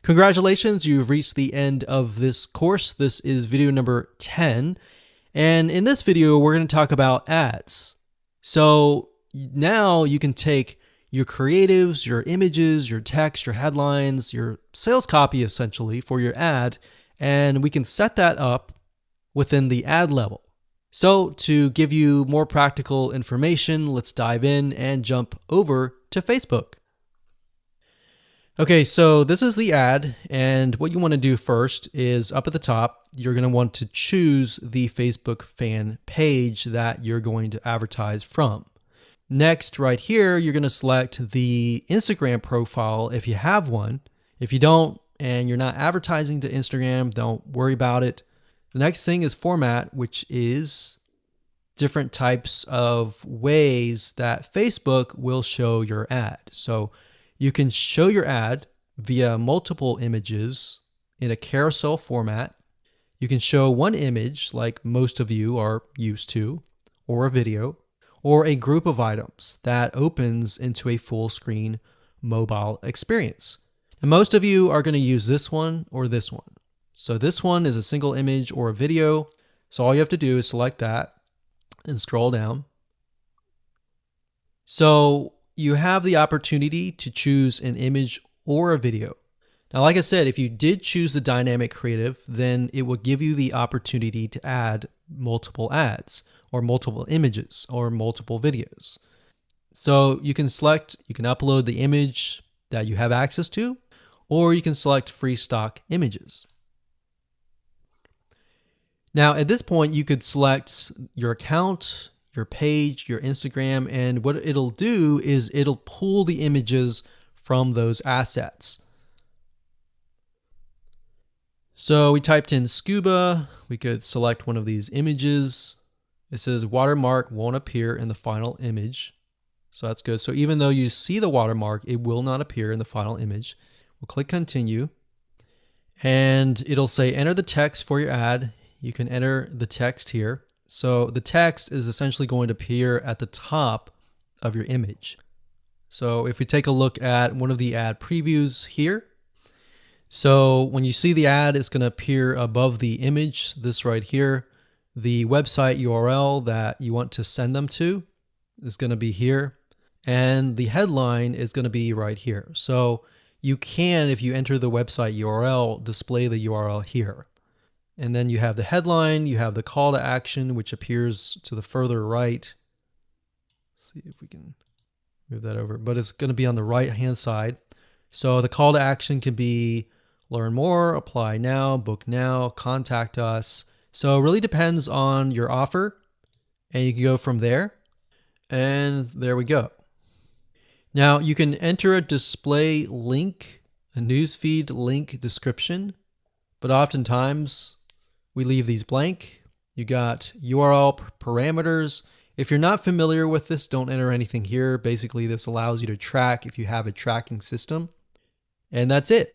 Congratulations, you've reached the end of this course. This is video number 10. And in this video, we're going to talk about ads. So now you can take your creatives, your images, your text, your headlines, your sales copy essentially for your ad, and we can set that up within the ad level. So to give you more practical information, let's dive in and jump over to Facebook. Okay, so this is the ad, and what you want to do first is up at the top, you're going to want to choose the Facebook fan page that you're going to advertise from. Next, right here, you're going to select the Instagram profile if you have one. If you don't, and you're not advertising to Instagram, don't worry about it. The next thing is format, which is different types of ways that Facebook will show your ad. So you can show your ad via multiple images in a carousel format. You can show one image like most of you are used to, or a video, or a group of items that opens into a full screen mobile experience. And most of you are going to use this one or this one. So this one is a single image or a video. So all you have to do is select that and scroll down. So you have the opportunity to choose an image or a video. Now, like I said, if you did choose the dynamic creative, then it will give you the opportunity to add multiple ads or multiple images or multiple videos. So you can upload the image that you have access to, or you can select free stock images. Now, at this point, you could select your account, your page, your Instagram, and what it'll do is it'll pull the images from those assets. So we typed in scuba, we could select one of these images. It says watermark won't appear in the final image. So that's good. So even though you see the watermark, it will not appear in the final image. We'll click continue, and it'll say enter the text for your ad. You can enter the text here. So the text is essentially going to appear at the top of your image. So if we take a look at one of the ad previews here, so when you see the ad, it's going to appear above the image, this right here. The website URL that you want to send them to is going to be here, and the headline is going to be right here. So you can, if you enter the website URL, display the URL here. And then you have the headline, you have the call to action, which appears to the further right. Let's see if we can move that over, but it's going to be on the right-hand side. So the call to action can be learn more, apply now, book now, contact us. So it really depends on your offer, and you can go from there. And there we go. Now you can enter a display link, a newsfeed link description, but oftentimes we leave these blank. You got URL parameters. If you're not familiar with this, don't enter anything here. Basically, this allows you to track if you have a tracking system. And that's it.